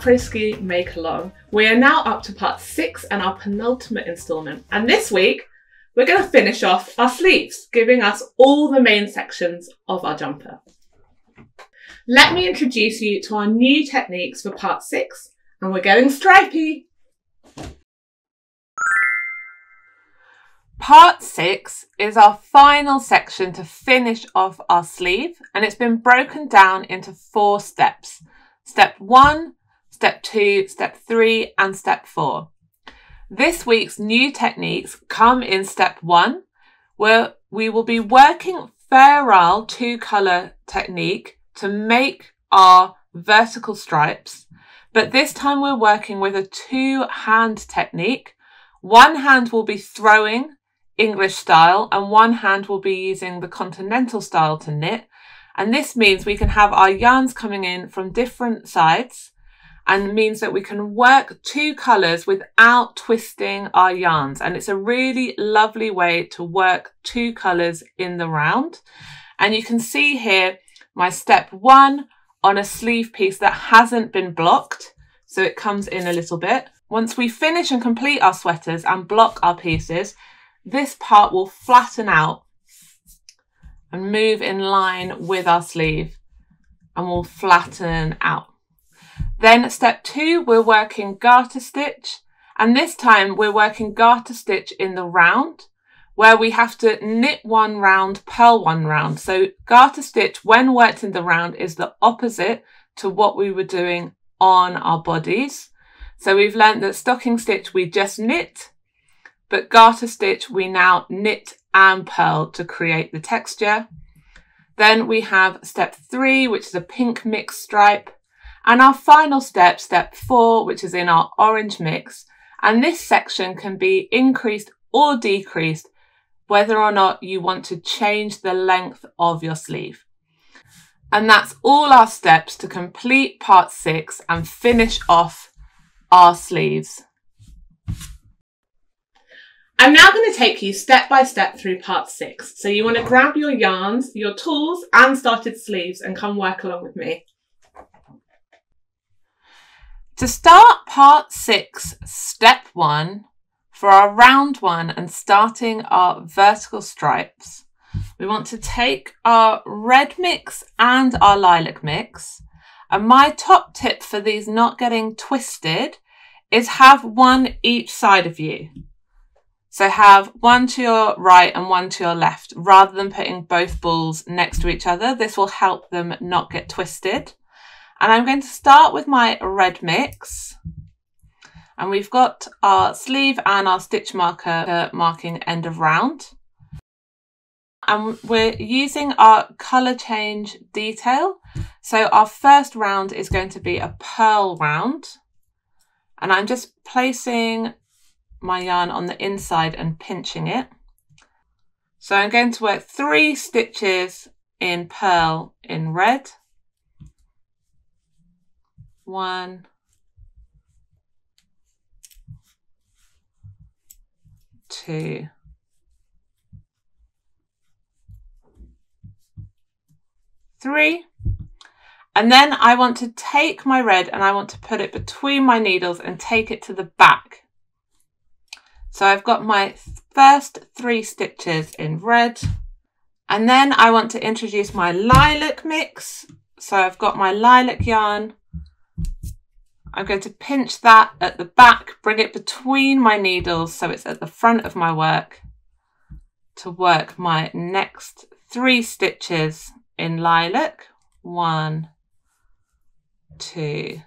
Crochet Make Along. We are now up to part 6 and our penultimate instalment. And this week, we're going to finish off our sleeves, giving us all the main sections of our jumper. Let me introduce you to our new techniques for part 6, and we're going stripy. Part 6 is our final section to finish off our sleeve, and it's been broken down into 4 steps. Step 1, Step 2, Step 3 and Step 4. This week's new techniques come in Step 1, where we will be working Fair-Isle 2-colour technique to make our vertical stripes, but this time we're working with a 2-hand technique. One hand will be throwing English style and one hand will be using the continental style to knit, and this means we can have our yarns coming in from different sides and means that we can work 2 colours without twisting our yarns, and it's a really lovely way to work 2 colours in the round. And you can see here my step 1 on a sleeve piece that hasn't been blocked, so it comes in a little bit. Once we finish and complete our sweaters and block our pieces, this part will flatten out and move in line with our sleeve and will flatten out. Then step 2, we're working garter stitch, and this time we're working garter stitch in the round, where we have to knit 1 round, purl 1 round. So garter stitch, when worked in the round, is the opposite to what we were doing on our bodies. So we've learned that stocking stitch we just knit, but garter stitch we now knit and purl to create the texture. Then we have step 3, which is a pink mix stripe, and our final step, step 4, which is in our orange mix. And this section can be increased or decreased whether or not you want to change the length of your sleeve. And that's all our steps to complete part 6 and finish off our sleeves. I'm now going to take you step by step through part 6. So you want to grab your yarns, your tools and started sleeves and come work along with me. To start part 6, step 1, for our round 1 and starting our vertical stripes, we want to take our red mix and our lilac mix. And my top tip for these not getting twisted is have one each side of you. So have one to your right and one to your left, rather than putting both balls next to each other. This will help them not get twisted. And I'm going to start with my red mix. And we've got our sleeve and our stitch marker marking end of round. And we're using our colour change detail. So our first round is going to be a purl round. And I'm just placing my yarn on the inside and pinching it. So I'm going to work 3 stitches in purl in red. 1, 2, 3. And then I want to take my red and I want to put it between my needles and take it to the back. So I've got my first 3 stitches in red, and then I want to introduce my lilac mix. So I've got my lilac yarn. I'm going to pinch that at the back, bring it between my needles so it's at the front of my work to work my next 3 stitches in lilac. 1, 2,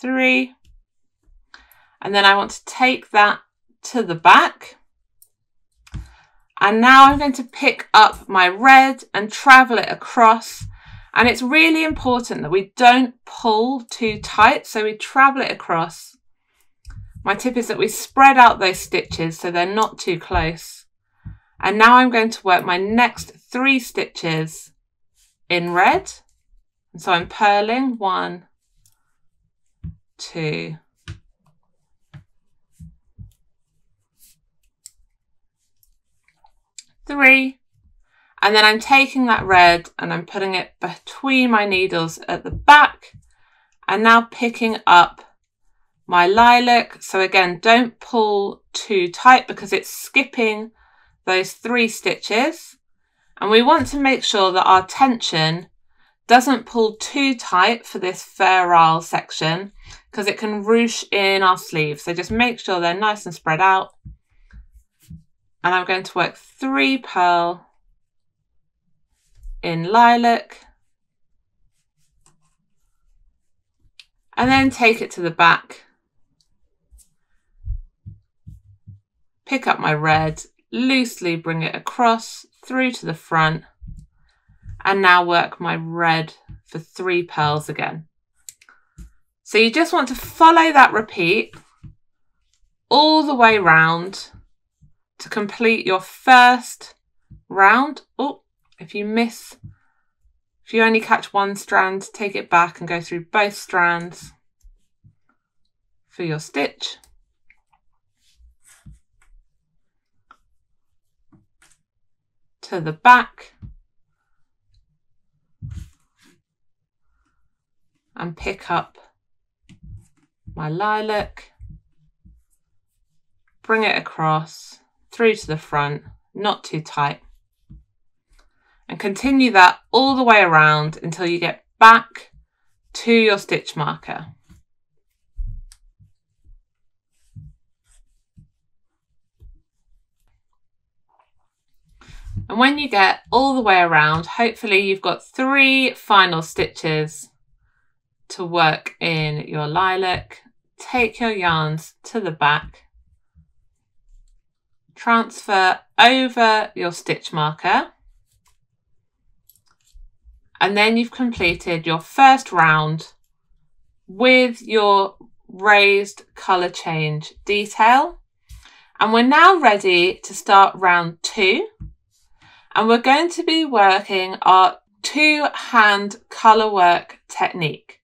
3. And then I want to take that to the back. And now I'm going to pick up my red and travel it across. And it's really important that we don't pull too tight, so we travel it across. My tip is that we spread out those stitches so they're not too close. And now I'm going to work my next 3 stitches in red. And so I'm purling 1, 2, 3. And then I'm taking that red and I'm putting it between my needles at the back, and now picking up my lilac. So again, don't pull too tight because it's skipping those 3 stitches. And we want to make sure that our tension doesn't pull too tight for this Fair Isle section because it can ruche in our sleeves. So just make sure they're nice and spread out. And I'm going to work 3 pearl in lilac. And then take it to the back. Pick up my red, loosely bring it across through to the front, and now work my red for 3 pearls again. So you just want to follow that repeat all the way round to complete your first round. Oh, if you only catch one strand, take it back and go through both strands for your stitch. To the back and pick up my lilac, bring it across through to the front, not too tight, and continue that all the way around until you get back to your stitch marker. And when you get all the way around, hopefully you've got 3 final stitches to work in your lilac. Take your yarns to the back, transfer over your stitch marker, and then you've completed your first round with your raised colour change detail. And we're now ready to start round 2. And we're going to be working our 2-hand colour work technique.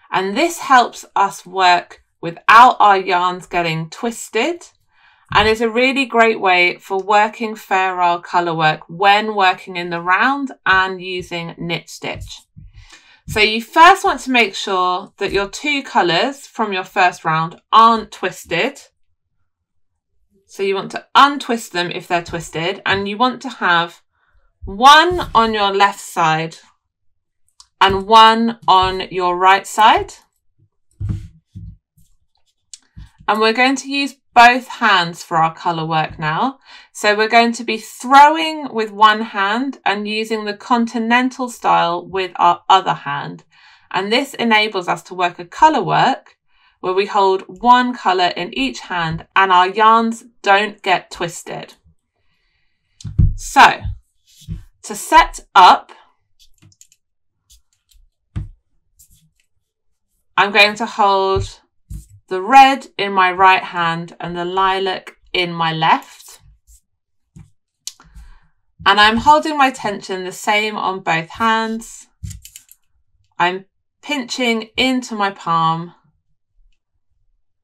And this helps us work without our yarns getting twisted, and is a really great way for working Fair Isle colour work when working in the round and using knit stitch. So you first want to make sure that your 2 colours from your first round aren't twisted. So you want to untwist them if they're twisted, and you want to have 1 on your left side and 1 on your right side. And we're going to use both hands for our colour work now. So we're going to be throwing with one hand and using the continental style with our other hand. And this enables us to work a colour work where we hold 1 colour in each hand and our yarns don't get twisted. So, to set up, I'm going to hold the red in my right hand and the lilac in my left. And I'm holding my tension the same on both hands. I'm pinching into my palm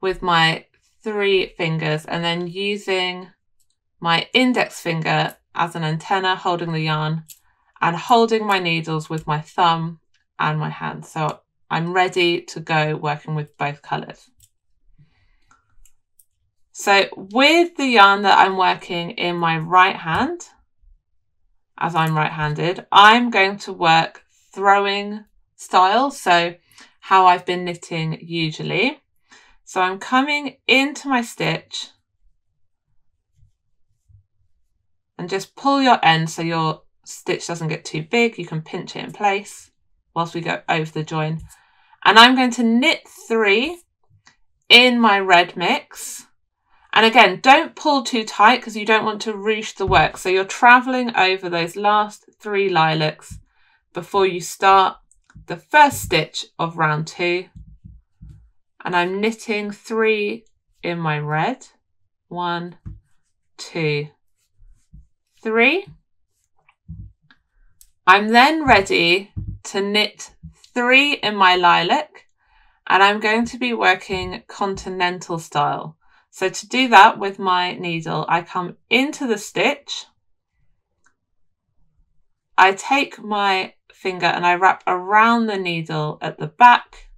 with my 3 fingers and then using my index finger as an antenna, holding the yarn and holding my needles with my thumb and my hand. So I'm ready to go working with both colours. So with the yarn that I'm working in my right hand, as I'm right-handed, I'm going to work throwing style, so how I've been knitting usually. So I'm coming into my stitch and just pull your end so your stitch doesn't get too big. You can pinch it in place whilst we go over the join. And I'm going to knit 3 in my red mix. And again, don't pull too tight because you don't want to ruche the work. So you're traveling over those last 3 lilacs before you start the first stitch of round 2. And I'm knitting 3 in my red. 1, 2, 3. I'm then ready to knit 3 in my lilac, and I'm going to be working continental style. So to do that with my needle, I come into the stitch I take my finger and I wrap around the needle at the back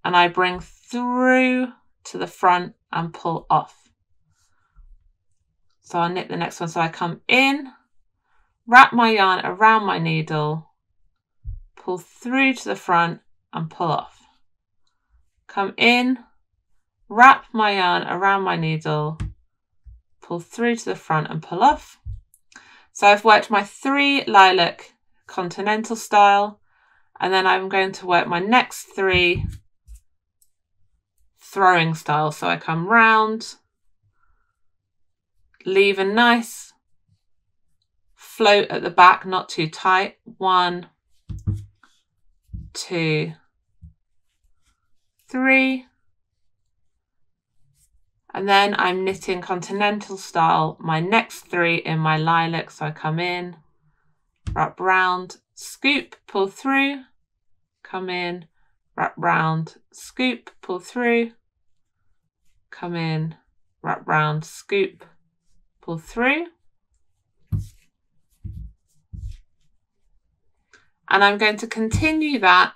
and I bring through to the front and pull off. So I'll knit the next one. So I come in, wrap my yarn around my needle, pull through to the front and pull off. Come in, wrap my yarn around my needle, pull through to the front and pull off. So I've worked my 3 lilac continental style, and then I'm going to work my next 3 throwing style. So I come round, leave a nice float at the back, not too tight. 1, 2, 3. And then I'm knitting continental style my next 3 in my lilac. So I come in, wrap round, scoop, pull through, come in, wrap round, scoop, pull through, come in, wrap round, scoop, pull through. And I'm going to continue that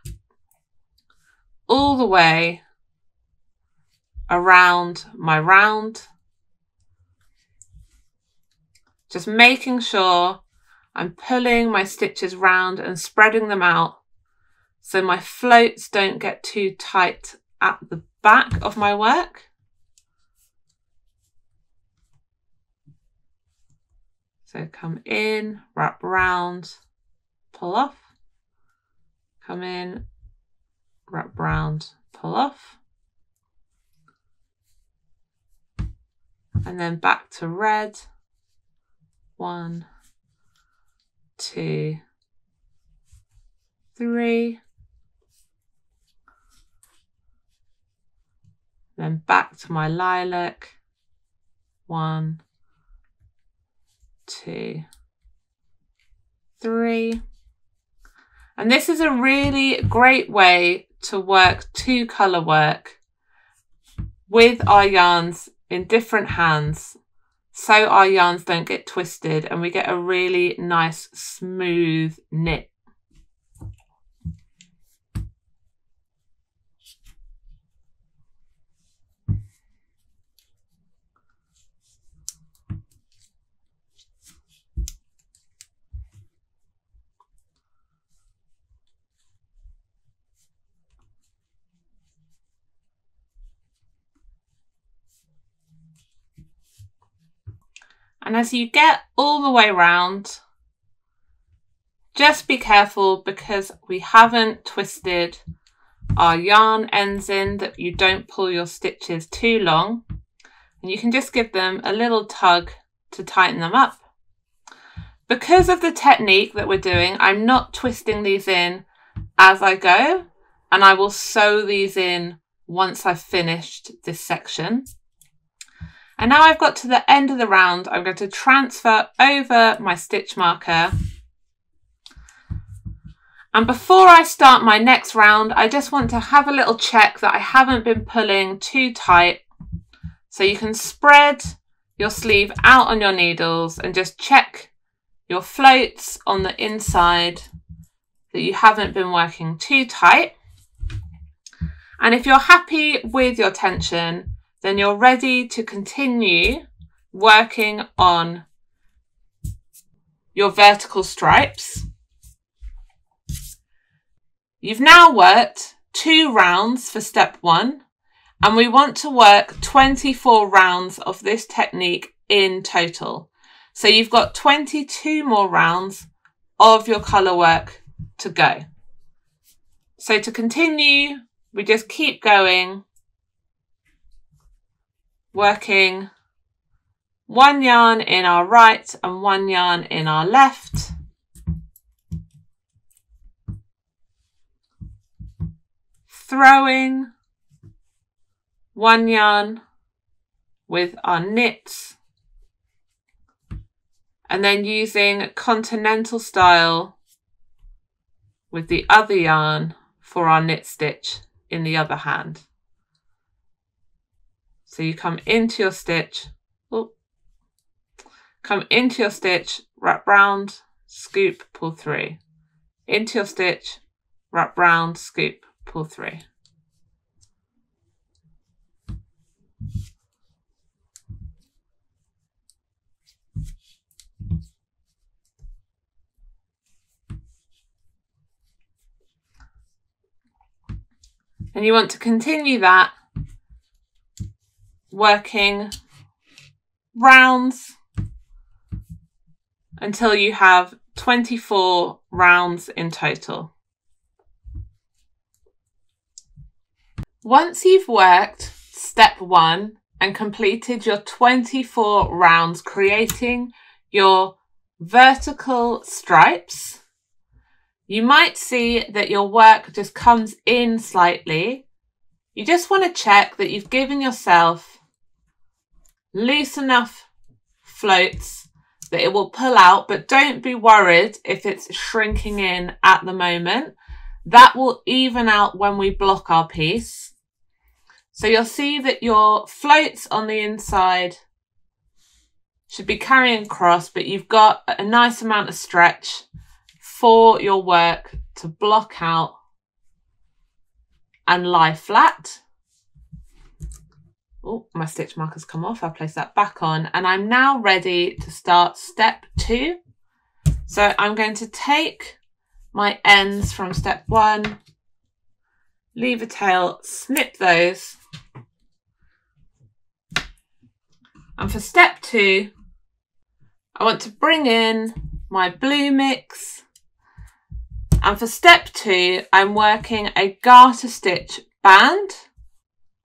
all the way around my round, just making sure I'm pulling my stitches round and spreading them out so my floats don't get too tight at the back of my work. So come in, wrap round, pull off, come in, wrap round, pull off. And then back to red. 1, 2, 3. Then back to my lilac. 1, 2, 3. And this is a really great way to work 2 colour work with our yarns in different hands, so our yarns don't get twisted and we get a really nice smooth knit. And as you get all the way round, just be careful because we haven't twisted our yarn ends in, that you don't pull your stitches too long. And you can just give them a little tug to tighten them up. Because of the technique that we're doing, I'm not twisting these in as I go, and I will sew these in once I've finished this section. And now I've got to the end of the round, I'm going to transfer over my stitch marker. And before I start my next round, I just want to have a little check that I haven't been pulling too tight. So you can spread your sleeve out on your needles and just check your floats on the inside that you haven't been working too tight. And if you're happy with your tension, then you're ready to continue working on your vertical stripes. You've now worked 2 rounds for step 1, and we want to work 24 rounds of this technique in total. So you've got 22 more rounds of your colour work to go. So to continue, we just keep going, working 1 yarn in our right and 1 yarn in our left. Throwing 1 yarn with our knits, and then using continental style with the other yarn for our knit stitch in the other hand. So you come into your stitch, wrap round, scoop, pull through. Into your stitch, wrap round, scoop, pull through. And you want to continue that, working rounds until you have 24 rounds in total. Once you've worked step 1 and completed your 24 rounds creating your vertical stripes, you might see that your work just comes in slightly. You just want to check that you've given yourself loose enough floats that it will pull out, but don't be worried if it's shrinking in at the moment. That will even out when we block our piece. So you'll see that your floats on the inside should be carrying across, but you've got a nice amount of stretch for your work to block out and lie flat. Oh, my stitch marker's come off. I'll place that back on, and I'm now ready to start step 2. So I'm going to take my ends from step 1, leave a tail, snip those. And for step 2, I want to bring in my blue mix. And for step 2, I'm working a garter stitch band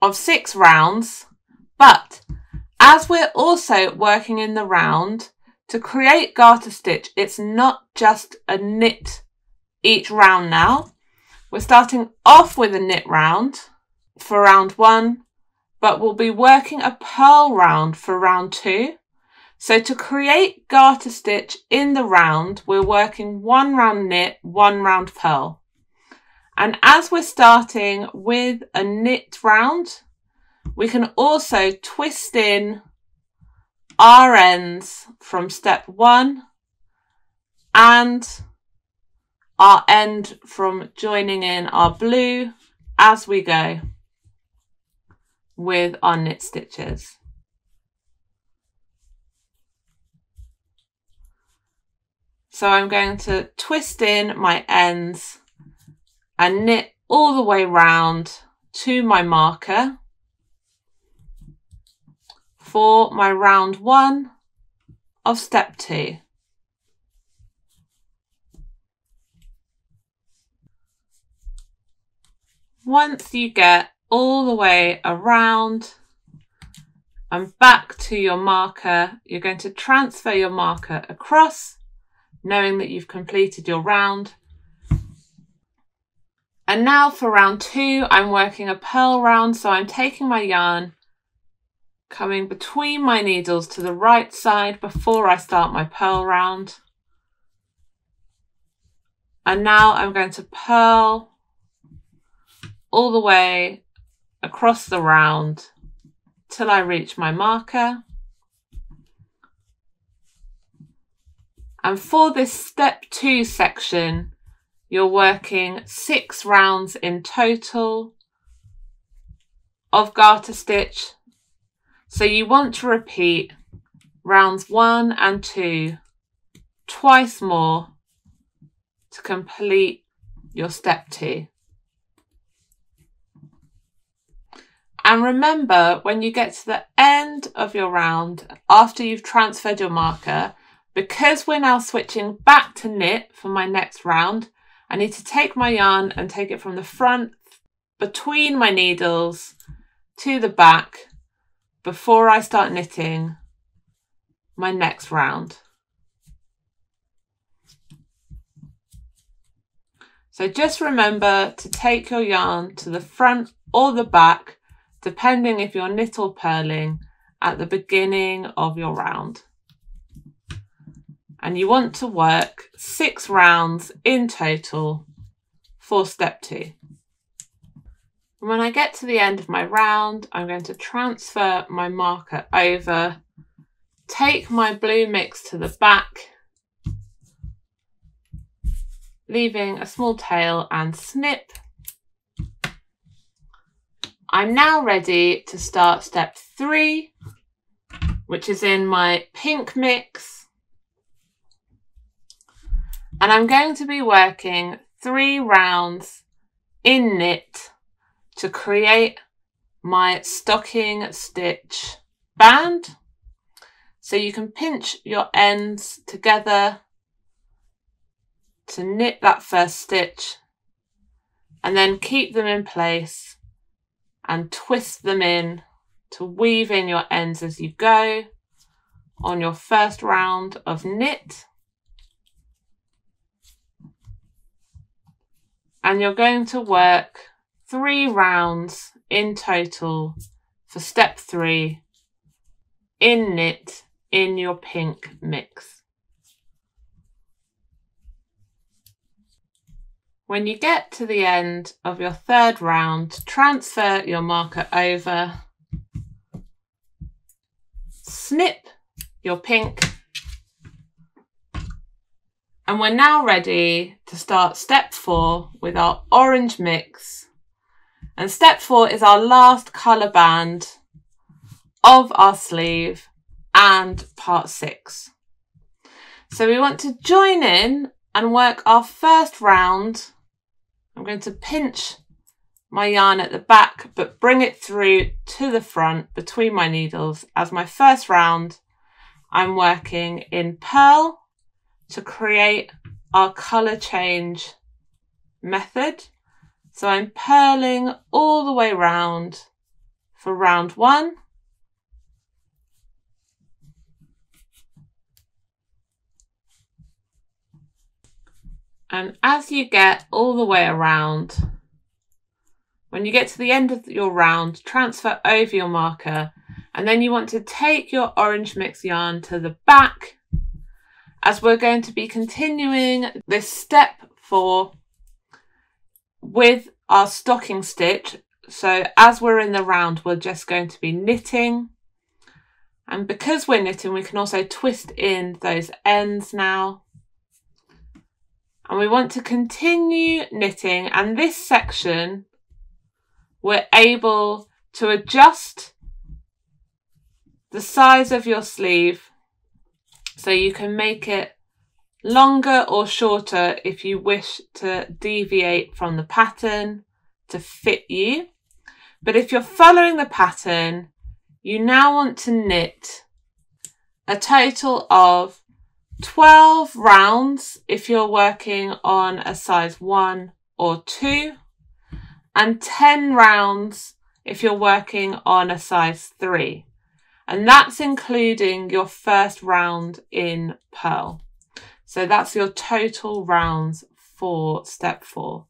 of 6 rounds. But as we're also working in the round, to create garter stitch, it's not just a knit each round now. We're starting off with a knit round for round 1, but we'll be working a purl round for round 2. So to create garter stitch in the round, we're working 1 round knit, 1 round purl. And as we're starting with a knit round, we can also twist in our ends from step 1 and our end from joining in our blue as we go with our knit stitches. So I'm going to twist in my ends and knit all the way round to my marker for my round 1 of step 2. Once you get all the way around and back to your marker, you're going to transfer your marker across, knowing that you've completed your round. And now for round 2, I'm working a purl round, so I'm taking my yarn, coming between my needles to the right side before I start my purl round. And now I'm going to purl all the way across the round till I reach my marker. And for this step 2 section, you're working 6 rounds in total of garter stitch. So you want to repeat rounds 1 and 2 twice more to complete your step 2. And remember, when you get to the end of your round, after you've transferred your marker, because we're now switching back to knit for my next round, I need to take my yarn and take it from the front between my needles to the back before I start knitting my next round. So just remember to take your yarn to the front or the back, depending if you're knit or purling, at the beginning of your round. And you want to work 6 rounds in total for step 2. And when I get to the end of my round, I'm going to transfer my marker over, take my blue mix to the back, leaving a small tail and snip. I'm now ready to start step 3, which is in my pink mix. And I'm going to be working 3 rounds in knit to create my stocking stitch band. So you can pinch your ends together to knit that first stitch and then keep them in place and twist them in to weave in your ends as you go on your first round of knit. And you're going to work 3 rounds in total for step 3 in knit in your pink mix. When you get to the end of your 3rd round, transfer your marker over, snip your pink, and we're now ready to start step 4 with our orange mix. And step 4 is our last colour band of our sleeve and part 6. So we want to join in and work our first round. I'm going to pinch my yarn at the back, but bring it through to the front between my needles. As my first round, I'm working in purl to create our colour change method. So I'm purling all the way round for round 1. And as you get all the way around, when you get to the end of your round, transfer over your marker, and then you want to take your orange mix yarn to the back, as we're going to be continuing this step 4 with our stocking stitch. So as we're in the round, we're just going to be knitting. And because we're knitting, we can also twist in those ends now. And we want to continue knitting, and this section we're able to adjust the size of your sleeve so you can make it longer or shorter if you wish to deviate from the pattern to fit you. But if you're following the pattern, you now want to knit a total of 12 rounds if you're working on a size 1 or 2, and 10 rounds if you're working on a size 3. And that's including your first round in purl. So that's your total rounds for step 4.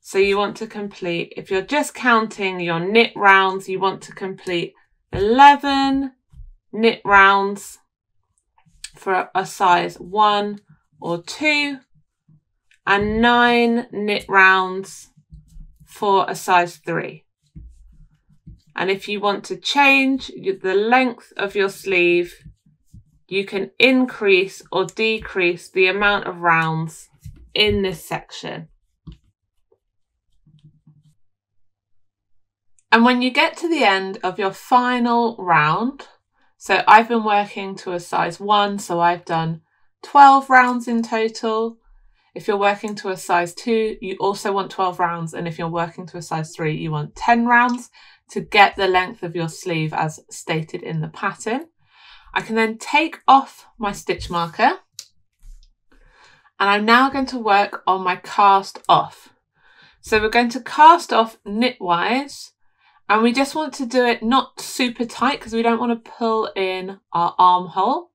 So you want to complete, if you're just counting your knit rounds, you want to complete 11 knit rounds for a size 1 or 2, and 9 knit rounds for a size 3. And if you want to change the length of your sleeve, you can increase or decrease the amount of rounds in this section. And when you get to the end of your final round, so I've been working to a size 1, so I've done 12 rounds in total. If you're working to a size 2, you also want 12 rounds. And if you're working to a size 3, you want 10 rounds to get the length of your sleeve as stated in the pattern. I can then take off my stitch marker, and I'm now going to work on my cast off. So we're going to cast off knitwise, and we just want to do it not super tight because we don't want to pull in our armhole.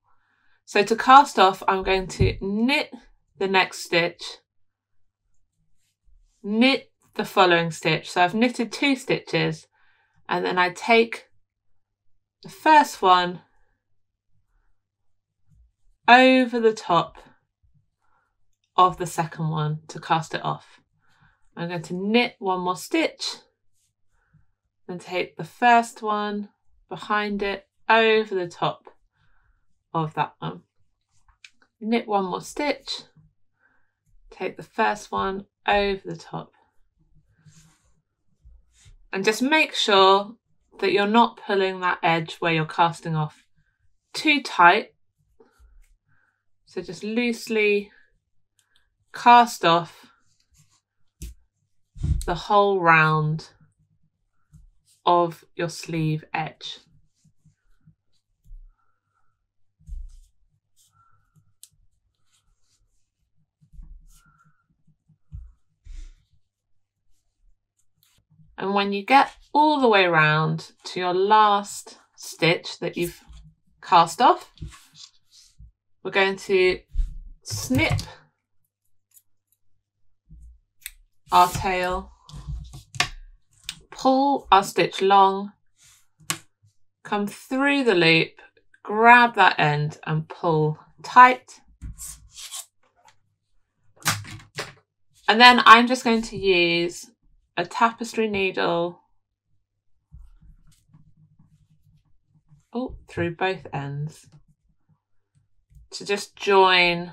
So to cast off, I'm going to knit the next stitch, knit the following stitch. So I've knitted 2 stitches, and then I take the first one over the top of the second one to cast it off. I'm going to knit 1 more stitch, then take the first one behind it over the top of that one. knit one more stitch, take the first one over the top, and just make sure that you're not pulling that edge where you're casting off too tight. So just loosely cast off the whole round of your sleeve edge. And when you get all the way around to your last stitch that you've cast off, we're going to snip our tail, pull our stitch long, come through the loop, grab that end and pull tight. And then I'm just going to use a tapestry needle through both ends to just join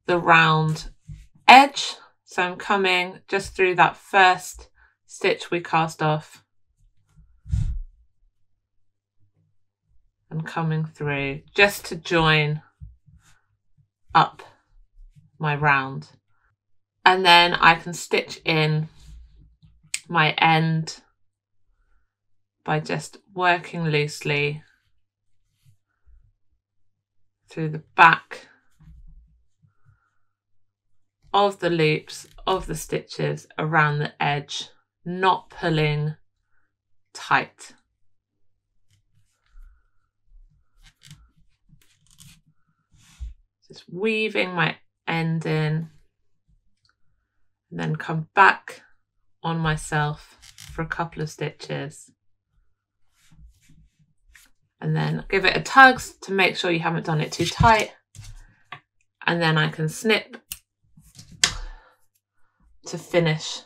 the round edge. So I'm coming just through that first stitch we cast off and coming through just to join up my round. And then I can stitch in my end by just working loosely through the back of the loops of the stitches around the edge, not pulling tight. Just weaving my end in, and then come back on myself for a couple of stitches, and then give it a tug to make sure you haven't done it too tight, and then I can snip to finish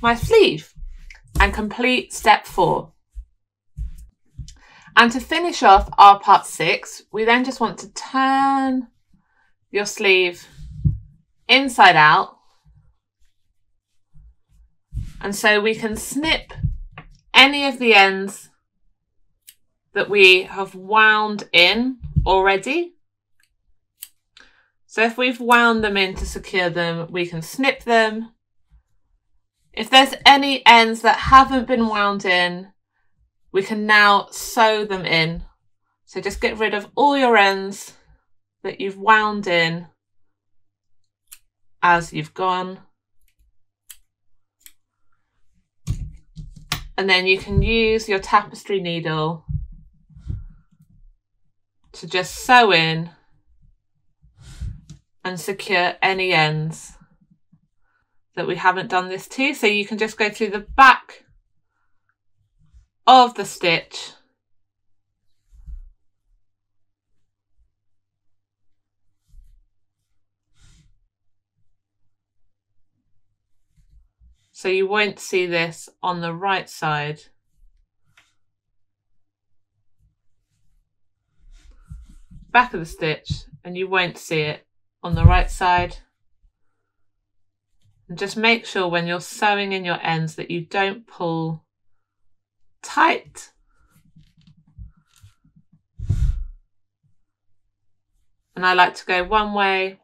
my sleeve and complete step 4. And to finish off our part 6, we then just want to turn your sleeve inside out. And so we can snip any of the ends that we have wound in already. So if we've wound them in to secure them, we can snip them. If there's any ends that haven't been wound in, we can now sew them in. So just get rid of all your ends that you've wound in as you've gone. And then you can use your tapestry needle to just sew in and secure any ends that we haven't done this to. So you can just go through the back of the stitch so you won't see this on the right side. Back of the stitch, and you won't see it on the right side. And just make sure when you're sewing in your ends that you don't pull tight. And I like to go one way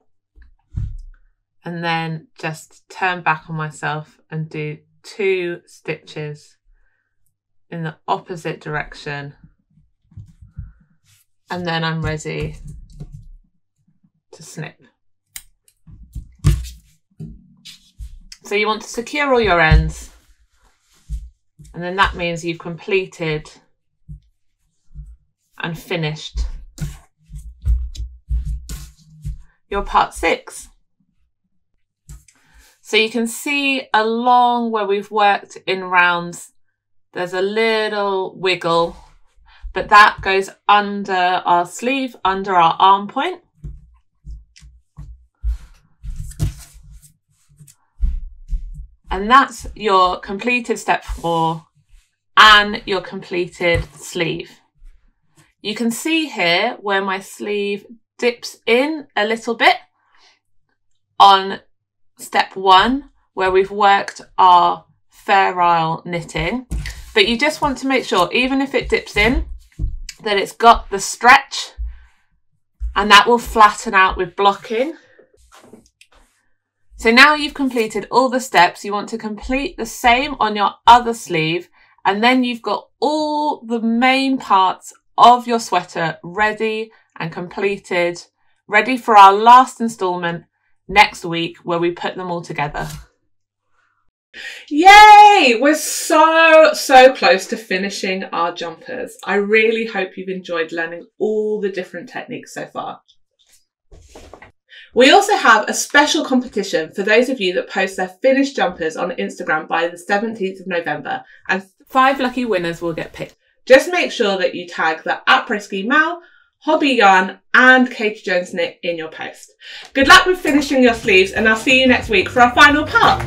and then just turn back on myself and do 2 stitches in the opposite direction. And then I'm ready to snip. So you want to secure all your ends, and then that means you've completed and finished your part 6. So you can see along where we've worked in rounds, there's a little wiggle, but that goes under our sleeve, under our arm point. And that's your completed step 4 and your completed sleeve. You can see here where my sleeve dips in a little bit on step 1, where we've worked our Fair Isle knitting, but you just want to make sure, even if it dips in, that it's got the stretch, and that will flatten out with blocking. So now you've completed all the steps, you want to complete the same on your other sleeve, and then you've got all the main parts of your sweater ready and completed, ready for our last instalment next week where we put them all together. Yay! We're so close to finishing our jumpers. I really hope you've enjoyed learning all the different techniques so far. We also have a special competition for those of you that post their finished jumpers on Instagram by the 17th of November, and 5 lucky winners will get picked. Just make sure that you tag the @ProSkiMal, Hobby Yarn and Katie Jones Knit in your post. Good luck with finishing your sleeves, and I'll see you next week for our final part.